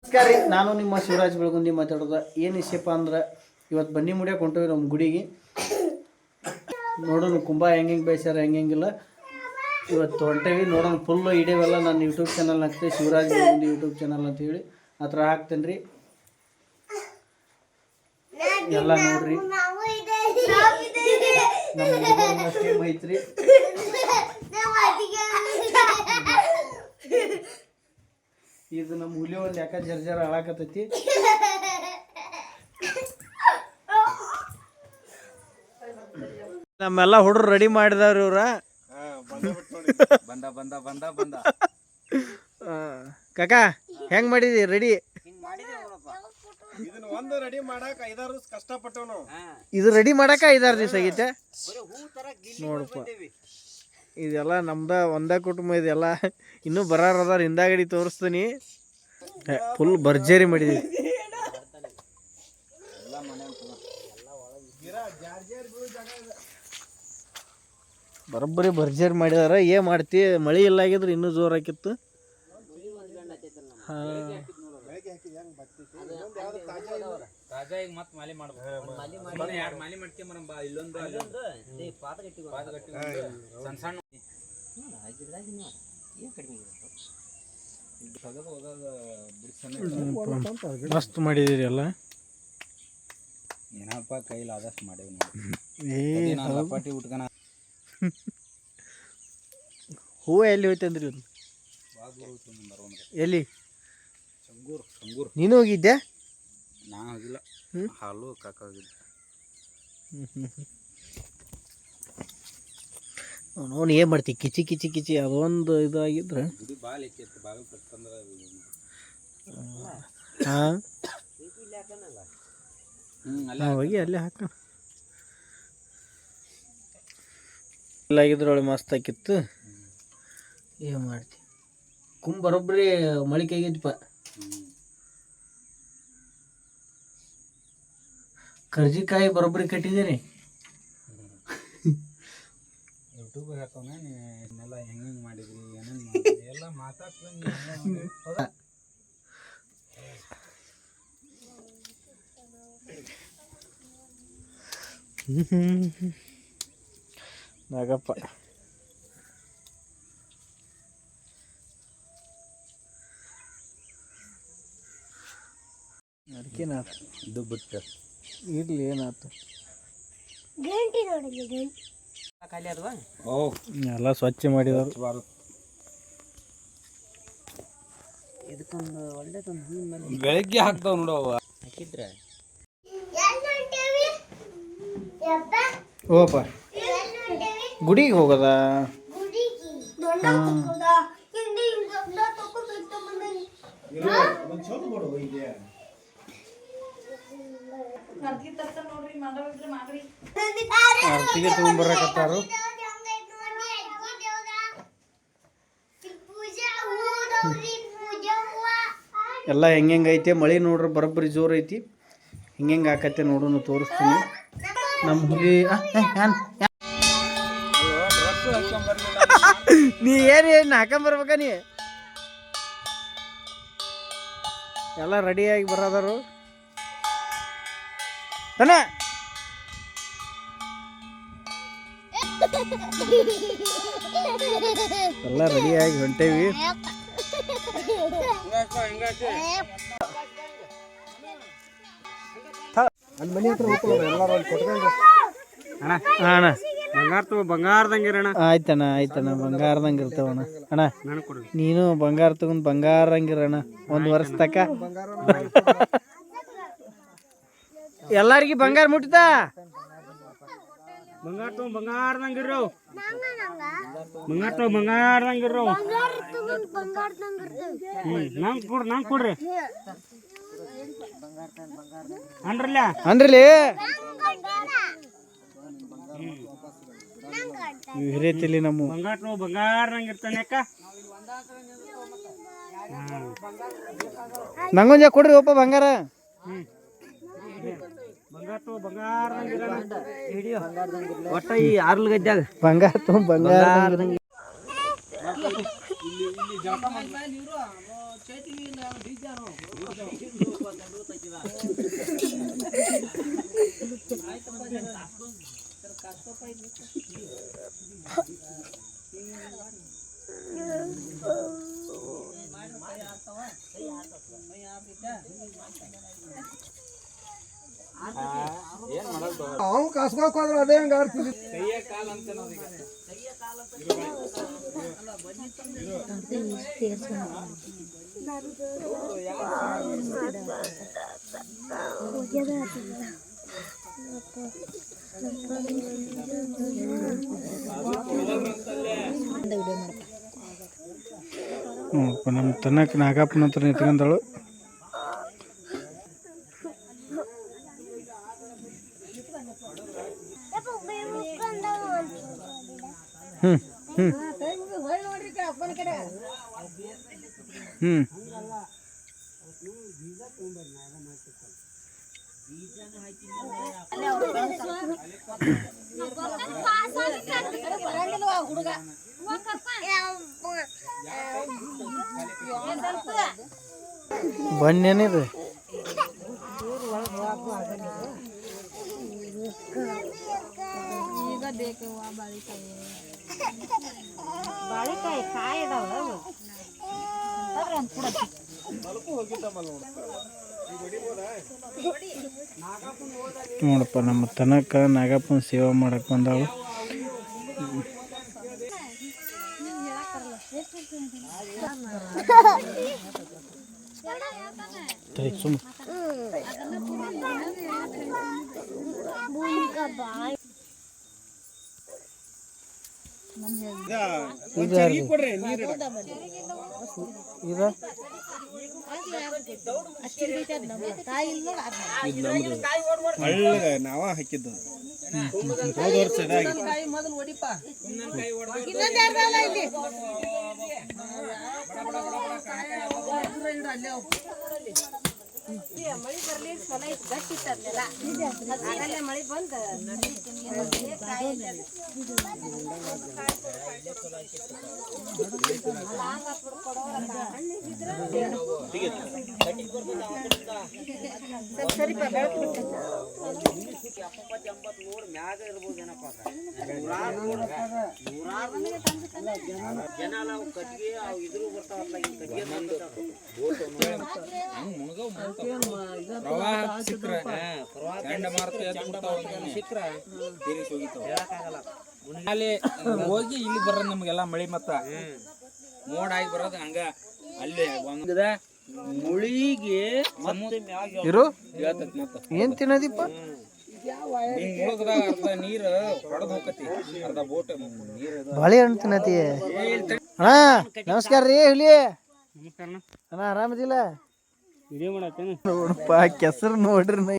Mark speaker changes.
Speaker 1: ನಮಸ್ಕಾರ ರೀ, ನಾನು ನಿಮ್ಮ ಶಿವರಾಜ್ ಬೆಳಗುಂದಿ ಮಾತಾಡೋದು. ಏನು ವಿಷಯಪ್ಪ ಅಂದ್ರೆ ಇವತ್ತು ಬನ್ನಿ ಮುಡಿಯೋಕೆ ಹೊಂಟೇವಿ ನಮ್ಮ ಗುಡಿಗೆ. ನೋಡೋಣ ಕುಂಭ ಹೆಂಗೆ ಬೇಯಿಸ್ಯಾರ ಹೆಂಗಿಲ್ಲ. ಇವತ್ತು ಹೊಂಟೇವಿ ನೋಡೋಣ. ಫುಲ್ಲು ಇಡೀವೆಲ್ಲ ನನ್ನ ಯೂಟ್ಯೂಬ್ ಚಾನಲ್ ಹಾಕ್ತೇವೆ, ಶಿವರಾಜ್ ಬೆಳಗುಂದಿ ಯೂಟ್ಯೂಬ್ ಚಾನಲ್ ಅಂತೇಳಿ ಆ ಥರ ಹಾಕ್ತೇನೆ ರೀ. ಎಲ್ಲ ನೋಡ್ರಿ, ನಮ್ಮ ಅಷ್ಟೇ ಮೈತ್ರಿ. ಇದು ನಮ್ಮ ಹುಲಿ ಒಂದು ಯಾಕೆ ಜರ್ಜರ ಹಾಳಾಕತ್ತೈತಿ. ನಮ್ಮೆಲ್ಲ ಹುಡುಗರು ರೆಡಿ ಮಾಡಿದವ್ರು ಇವ್ರ. ಕಾಕ ಹೆಂಗ್ ಮಾಡಿದಿ ರೆಡಿ? ಇದು ರೆಡಿ ಮಾಡಾಕ 5-6 ದಿವಸ ಆಗೈತೆ ನೋಡಪ್ಪ. ಇದೆಲ್ಲ ನಮ್ದ ಒಂದ ಕುಟುಂಬ. ಇದೆಲ್ಲ ಇನ್ನೂ ಬರಾರದಾರ, ಹಿಂದಾಗಡಿ ತೋರಿಸ್ತೀನಿ. ಫುಲ್ ಭರ್ಜರಿ ಮಾಡಿದೀವಿ. ಬರೋಬ್ಬರಿ ಭರ್ಜರಿ ಮಾಡಿದಾರ. ಏನ್ ಮಾಡ್ತಿ, ಮಳಿ ಇಲ್ಲ ಆಗಿದ್ರೆ ಇನ್ನೂ ಜೋರ್ ಹಾಕಿತ್ತು. ಮಸ್ತ್ ಮಾಡಿದಿರಿ ಎಲ್ಲ.
Speaker 2: ಏನಪ್ಪ ಕೈಲಿ ಆದಷ್ಟು ಮಾಡೇವಿ. ಉಟ್ಕನ
Speaker 1: ಹೂವು ಎಲ್ಲಿ ಹೋಯ್ತಂದ್ರಿ? ಎಲ್ಲಿ? ನೀನು ಹೋಗಿದ್ದೆ?
Speaker 2: ನಾ ಹೋಗಿಲ್ಲ, ಹಾಲು ಕಾಕ ಹೋಗಿದ್ದೆ.
Speaker 1: ನೋಡಿ ಏನು ಮಾಡ್ತಿ, ಕಿಚಿ ಕಿಚಿ ಕಿಚಿ ಅದೊಂದು ಇದಾಗಿದ್ರೆ. ಹಾಂ ಹೋಗಿ ಅಲ್ಲೇ ಹಾಕ. ಇಲ್ಲಾಗಿದ್ರೆ ಒಳ್ಳೆ ಮಸ್ತ್ ಹಾಕಿತ್ತು. ಏನು ಮಾಡ್ತಿ, ಕುಂಬ್ ಬರೋಬ್ಬರಿ ಮಳಿಕೆ ಆಗೈತಿಪ್ಪ. ಕರ್ಜಿಕಾಯಿ ಬರೋಬ್ಬರಿ ಕಟ್ಟಿದ್ದೀರಿ.
Speaker 2: ಯೂಟ್ಯೂಬ್ ಹಾಕೋಣ ಇದನ್ನೆಲ್ಲ ಹೆಂಗೆ ಮಾಡಿದ್ರಿ ಏನೇನು ಮಾಡಿದ್ರಿ ಎಲ್ಲ ಮಾತಾಡ್ತೀನಿ.
Speaker 1: ನಾಗಪ್ಪ ಅದಕ್ಕೇನಾಯ್ತು
Speaker 2: ಇದು ಬಿಟ್ಟು
Speaker 1: ಇರ್ಲಿ, ಏನಾಯ್ತು ಎಲ್ಲ ಸ್ವಚ್ಛ ಮಾಡಿದವರು.
Speaker 2: ಇದಕ್ಕೊಂದು ಒಳ್ಳೆದೊಂದು ಬೆಳಗ್ಗೆ ಹಾಕ್ತಾವ ನೋಡವ ಹಾಕಿದ್ರೆ.
Speaker 1: ಓಪ ಗುಡಿಗೆ ಹೋಗದ. ಆರ್ತಿಗೆ ತಗೊಂಡ್ಬರಕತ್ತಾರು. ಎಲ್ಲ ಹೆಂಗೈತೆ ಮಳೆ ನೋಡ್ರಿ, ಬರೋಬ್ಬರಿ ಜೋರು ಐತಿ. ಹಿಂಗೆ ಆಕತ್ತೆ ನೋಡೋಣ, ತೋರಿಸ್ತೀನಿ. ನಮ್ಮ ಹುಲಿ ನೀ ಏನು ಹಾಕೊಂಬರ್ಬೇಕ? ನೀ ಎಲ್ಲ ರೆಡಿಯಾಗಿ ಬರೋದಾರು ತಾನ. ಎಲ್ಲ ರೆಡಿಯಾಗಿ ಹೊಂಟೇವಿ.
Speaker 2: ಅಲ್ಲಿ ಮನೆ ಹತ್ರ ಎಲ್ಲರೂ ಕೊಟ್ಕೊಂಡು
Speaker 1: ಅಣ್ಣ
Speaker 2: ಬಂಗಾರದಂಗಿರಣ.
Speaker 1: ಆಯ್ತಣ್ಣ ಆಯ್ತಣ್ಣ, ಬಂಗಾರದಂಗೆ ಇರ್ತಾವಣ್ಣ. ಅಣ್ಣ ನೀನು ಬಂಗಾರ ತಗೊಂಡ್ ಬಂಗಾರಂಗಿರಣ್ಣ 1 ವರ್ಷ ತಕ. ಎಲ್ಲಾರ್ಗಿ ಬಂಗಾರ ಮುಟ್ತಾ
Speaker 2: ಬಂಗಾರದಂಗಿರೋ ಬಂಗಾರದಂಗಿರೋ ನಂಗೆ ಕೊಡ್ರಿ
Speaker 1: ಅಂದ್ರಲ್ಲಿ ಹಿರೇತಿಲಿ ನಮ್ಮ
Speaker 2: ಬಂಗಾರದಂಗಿರ್ತಾನೆ. ಅಕ್ಕ
Speaker 1: ನಂಗೊಂಜ ಕೊಡ್ರಿ ಒಪ್ಪ ಬಂಗಾರ.
Speaker 2: ಒಟ್ಟ ಈ ಆರ್ಲ್ ಗದ್ಯಾಗ
Speaker 1: ಬಂಗಾರ ಬಂಗಾರ
Speaker 3: ಅವು ಕಸ್ಕೊಳಕ್ ಹೋದ್ರೆ ಅದೇ ಹಂಗ ಆಡ್ತಿದ್ವಿ.
Speaker 1: ನಮ್ಮ ತನಕ ನಾಗಪ್ಪನ ಹತ್ರ ನಿಂತ್ಕೊಂಡಳು. ಬನ್ನೇನಿದೆ
Speaker 4: ಈಗ ಬೇಕು ಬಾಳಿಕಾಯಿ ಕಾಯಿ ಅದಾವ
Speaker 1: ನೋಡಪ್ಪ ನಮ್ಮ ತನಕ ನಾಗಪ್ಪನ ಸೇವೆ ಮಾಡಕ್ಕೆ ಬಂದಾಳು.
Speaker 3: ನಾವ ಹಾಕಿದ್ದು
Speaker 4: ಮಳಿ ಬರ್ಲಿ ಚಲೋ ಐತಿ ಗಟ್ಟಿ ಇತ್ತಲ್ಲ ಮಳಿ ಬಂದ ಸರಿಪ
Speaker 2: ಅಲ್ಲಿ ಹೋಗಿ ಇಲ್ಲಿ ಬರೋದು ನಮ್ಗೆಲ್ಲ ಮಳಿ ಮತ್ತ ಮೋಡ ಆಗಿ ಬರೋದು ಹಂಗ ಅಲ್ಲಿ ಒಂದ ಮುಳಿಗೆ
Speaker 1: ಇರು
Speaker 2: ಹೇಳ್ತೈತಿ ಮತ್ತ
Speaker 1: ಏನ್ ತಿನ್ನೋದಿಪ್ಪ?
Speaker 2: ಹಿಂಗ್ ಮುಳುಗದಾಗ ಅರ್ಧ ನೀರ್ ಹೊಡೆದ್ ಹೋಗತಿ, ಅರ್ಧ ಬೋಟ್ ನೀರ್
Speaker 1: ಬಾಳೆಹಣ್ಣು ತಿನ್ನತಿ. ಅಣ್ಣ ನಮಸ್ಕಾರ ರೀ. ಹುಲಿ ಅಣ್ಣ ಆರಾಮದಿಲ್ಲ? ನೋಡಪ್ಪ ಕೆಸರು ನೋಡ್ರಿ ನಾ